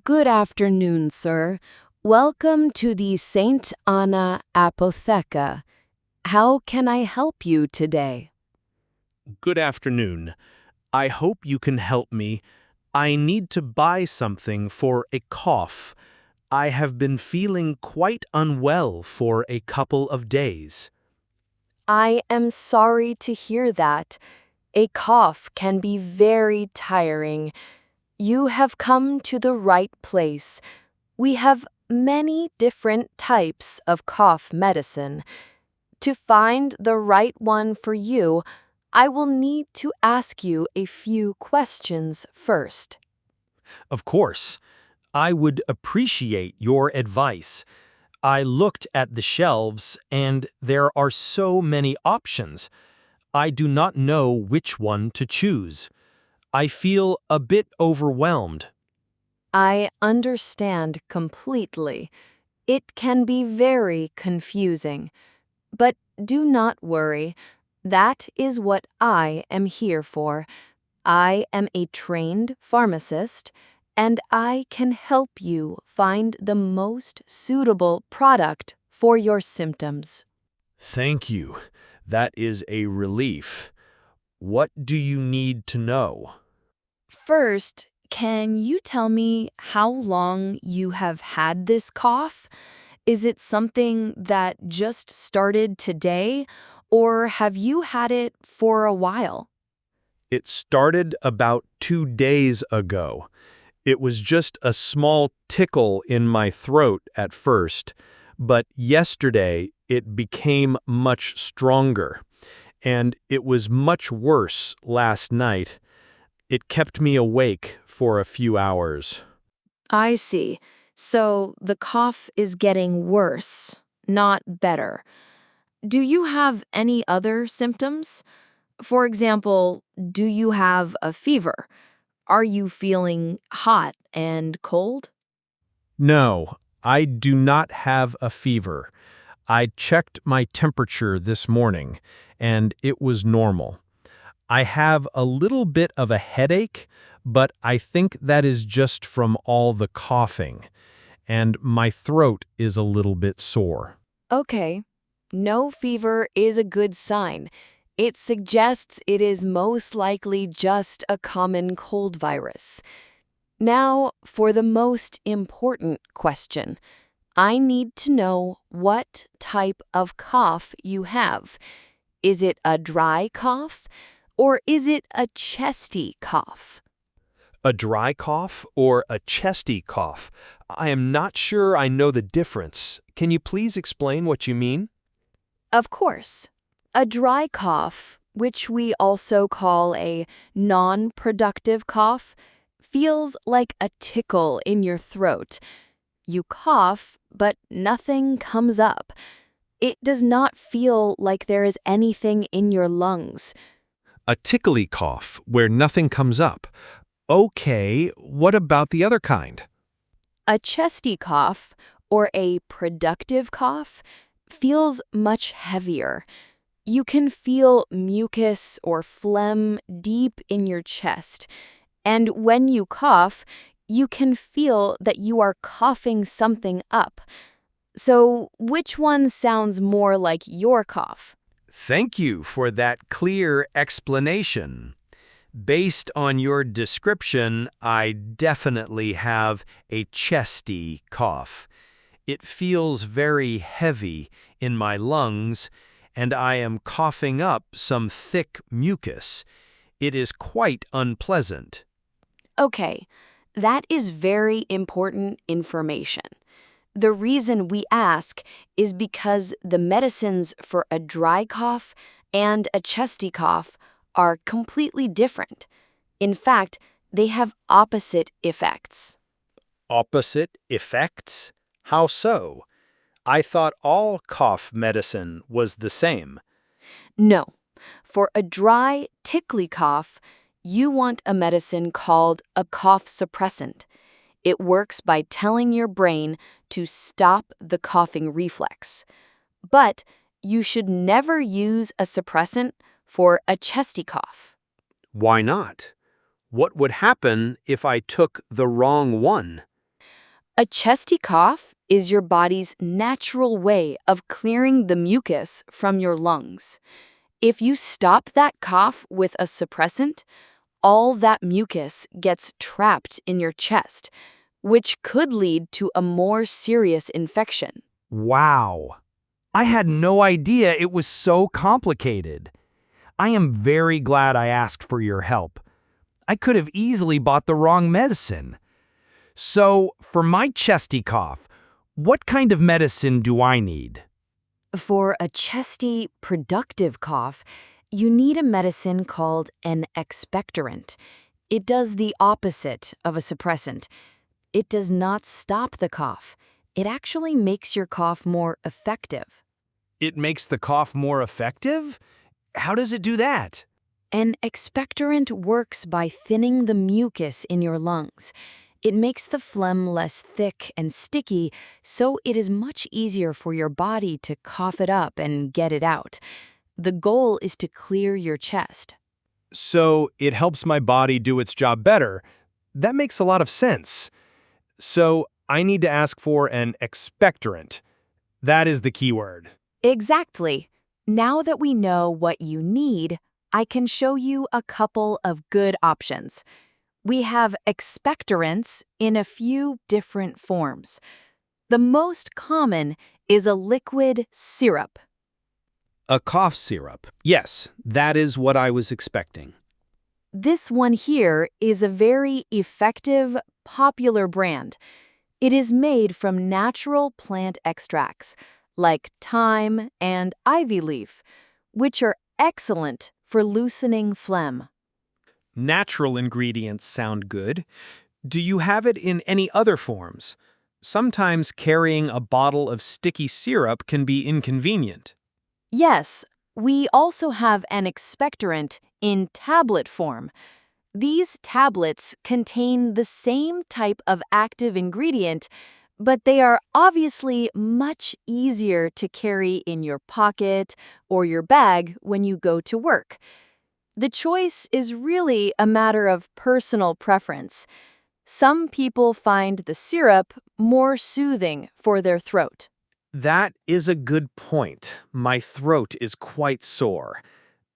Good afternoon, sir. Welcome to the Saint Anna Apotheca. How can I help you today? Good afternoon. I hope you can help me. I need to buy something for a cough. I have been feeling quite unwell for a couple of days. I am sorry to hear that. A cough can be very tiring. You have come to the right place. We have many different types of cough medicine. To find the right one for you, I will need to ask you a few questions first. Of course, I would appreciate your advice. I looked at the shelves and there are so many options. I do not know which one to choose. I feel a bit overwhelmed. I understand completely. It can be very confusing. But do not worry. That is what I am here for. I am a trained pharmacist, and I can help you find the most suitable product for your symptoms. Thank you. That is a relief. What do you need to know? First, can you tell me how long you have had this cough? Is it something that just started today, or have you had it for a while? It started about 2 days ago. It was just a small tickle in my throat at first, but yesterday it became much stronger, and it was much worse last night. It kept me awake for a few hours. I see. So the cough is getting worse, not better. Do you have any other symptoms? For example, do you have a fever? Are you feeling hot and cold? No, I do not have a fever. I checked my temperature this morning, and it was normal. I have a little bit of a headache, but I think that is just from all the coughing, and my throat is a little bit sore. Okay. No fever is a good sign. It suggests it is most likely just a common cold virus. Now, for the most important question. I need to know what type of cough you have. Is it a dry cough or is it a chesty cough? A dry cough or a chesty cough? I am not sure I know the difference. Can you please explain what you mean? Of course. A dry cough, which we also call a non-productive cough, feels like a tickle in your throat. You cough, but nothing comes up. It does not feel like there is anything in your lungs. A tickly cough where nothing comes up. Okay, what about the other kind? A chesty cough, or a productive cough, feels much heavier. You can feel mucus or phlegm deep in your chest. And when you cough, you can feel that you are coughing something up. So, which one sounds more like your cough? Thank you for that clear explanation. Based on your description, I definitely have a chesty cough. It feels very heavy in my lungs, and I am coughing up some thick mucus. It is quite unpleasant. Okay, that is very important information. The reason we ask is because the medicines for a dry cough and a chesty cough are completely different. In fact, they have opposite effects. Opposite effects? How so? I thought all cough medicine was the same. No, for a dry, tickly cough, you want a medicine called a cough suppressant. It works by telling your brain to stop the coughing reflex. But you should never use a suppressant for a chesty cough. Why not? What would happen if I took the wrong one? A chesty cough is your body's natural way of clearing the mucus from your lungs. If you stop that cough with a suppressant, all that mucus gets trapped in your chest, which could lead to a more serious infection. Wow. I had no idea it was so complicated. I am very glad I asked for your help. I could have easily bought the wrong medicine. So, for my chesty cough, what kind of medicine do I need? For a chesty, productive cough, you need a medicine called an expectorant. It does the opposite of a suppressant. It does not stop the cough. It actually makes your cough more effective. It makes the cough more effective? How does it do that? An expectorant works by thinning the mucus in your lungs. It makes the phlegm less thick and sticky, so it is much easier for your body to cough it up and get it out. The goal is to clear your chest. So, it helps my body do its job better. That makes a lot of sense. So, I need to ask for an expectorant. That is the key word. Exactly. Now that we know what you need, I can show you a couple of good options. We have expectorants in a few different forms. The most common is a liquid syrup. A cough syrup. Yes, that is what I was expecting. This one here is a very effective, popular brand. It is made from natural plant extracts like thyme and ivy leaf, which are excellent for loosening phlegm. Natural ingredients sound good. Do you have it in any other forms? Sometimes carrying a bottle of sticky syrup can be inconvenient. Yes, we also have an expectorant in tablet form. These tablets contain the same type of active ingredient, but they are obviously much easier to carry in your pocket or your bag when you go to work. The choice is really a matter of personal preference. Some people find the syrup more soothing for their throat. That is a good point. My throat is quite sore.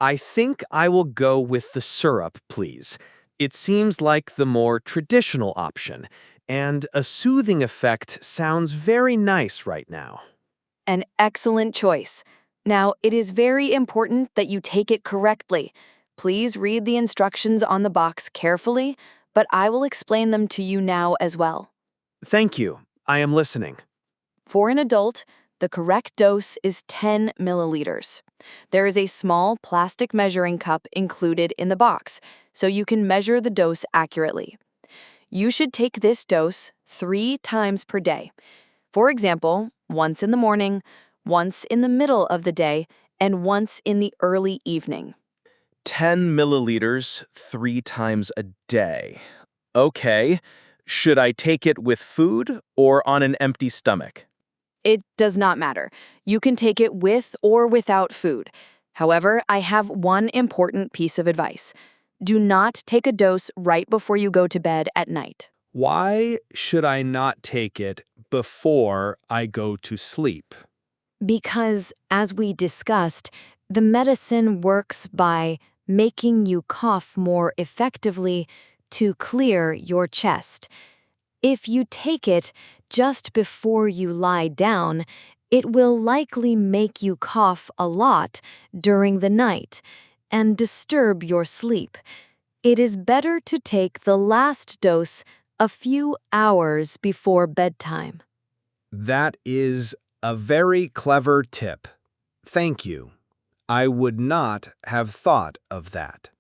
I think I will go with the syrup, please. It seems like the more traditional option, and a soothing effect sounds very nice right now. An excellent choice. Now, it is very important that you take it correctly. Please read the instructions on the box carefully, but I will explain them to you now as well. Thank you. I am listening. For an adult, the correct dose is 10 milliliters. There is a small plastic measuring cup included in the box, so you can measure the dose accurately. You should take this dose 3 times per day. For example, once in the morning, once in the middle of the day, and once in the early evening. 10 milliliters 3 times a day. Okay. Should I take it with food or on an empty stomach? It does not matter. You can take it with or without food. However, I have one important piece of advice. Do not take a dose right before you go to bed at night. Why should I not take it before I go to sleep? Because, as we discussed, the medicine works by making you cough more effectively to clear your chest. If you take it just before you lie down, it will likely make you cough a lot during the night and disturb your sleep. It is better to take the last dose a few hours before bedtime. That is a very clever tip. Thank you. I would not have thought of that.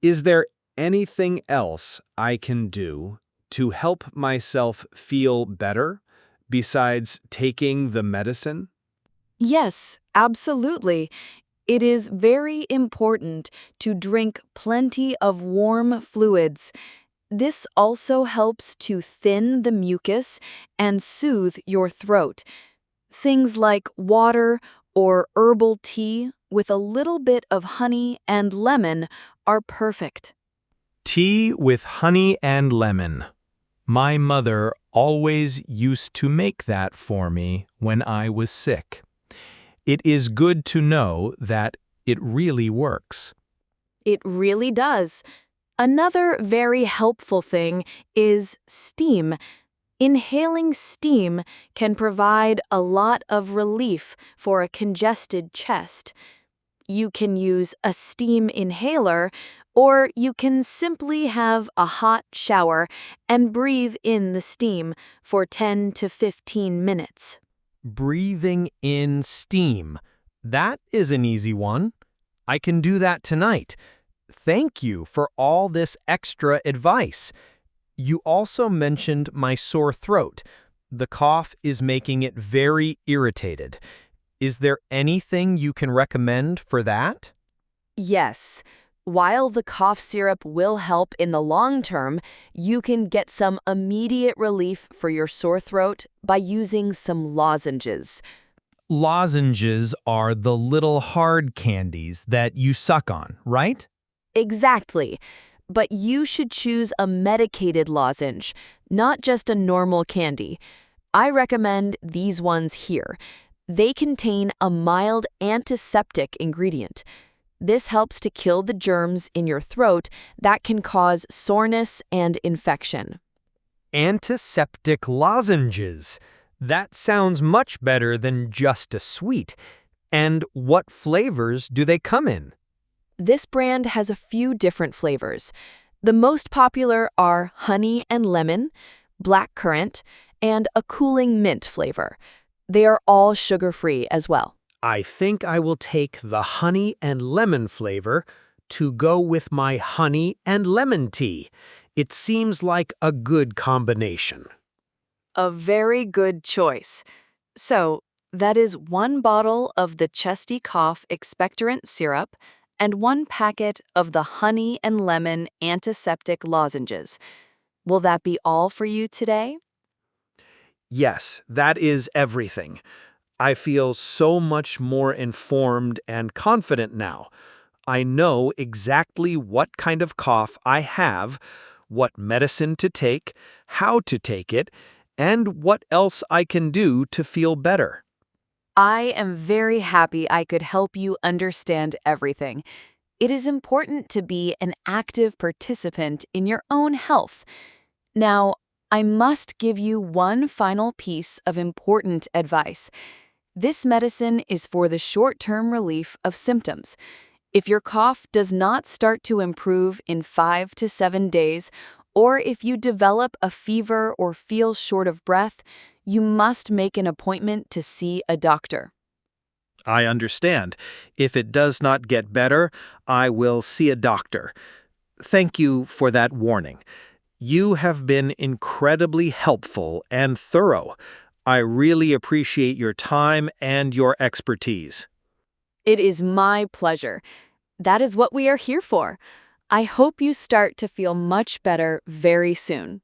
Is there anything else I can do to help myself feel better besides taking the medicine? Yes, absolutely. It is very important to drink plenty of warm fluids. This also helps to thin the mucus and soothe your throat. Things like water or herbal tea with a little bit of honey and lemon are perfect. Tea with honey and lemon. My mother always used to make that for me when I was sick. It is good to know that it really works. It really does. Another very helpful thing is steam. Inhaling steam can provide a lot of relief for a congested chest. You can use a steam inhaler, or you can simply have a hot shower and breathe in the steam for 10 to 15 minutes. Breathing in steam. That is an easy one. I can do that tonight. Thank you for all this extra advice. You also mentioned my sore throat. The cough is making it very irritated. Is there anything you can recommend for that? Yes. While the cough syrup will help in the long term, you can get some immediate relief for your sore throat by using some lozenges. Lozenges are the little hard candies that you suck on, right? Exactly. But you should choose a medicated lozenge, not just a normal candy. I recommend these ones here. They contain a mild antiseptic ingredient. This helps to kill the germs in your throat that can cause soreness and infection. Antiseptic lozenges. That sounds much better than just a sweet. And what flavors do they come in? This brand has a few different flavors. The most popular are honey and lemon, blackcurrant, and a cooling mint flavor. They are all sugar-free as well. I think I will take the honey and lemon flavor to go with my honey and lemon tea. It seems like a good combination. A very good choice. So, that is one bottle of the Chesty Cough Expectorant Syrup and one packet of the honey and lemon antiseptic lozenges. Will that be all for you today? Yes, that is everything. I feel so much more informed and confident now. I know exactly what kind of cough I have, what medicine to take, how to take it, and what else I can do to feel better. I am very happy I could help you understand everything. It is important to be an active participant in your own health. Now, I must give you one final piece of important advice. This medicine is for the short-term relief of symptoms. If your cough does not start to improve in 5 to 7 days, or if you develop a fever or feel short of breath, you must make an appointment to see a doctor. I understand. If it does not get better, I will see a doctor. Thank you for that warning. You have been incredibly helpful and thorough. I really appreciate your time and your expertise. It is my pleasure. That is what we are here for. I hope you start to feel much better very soon.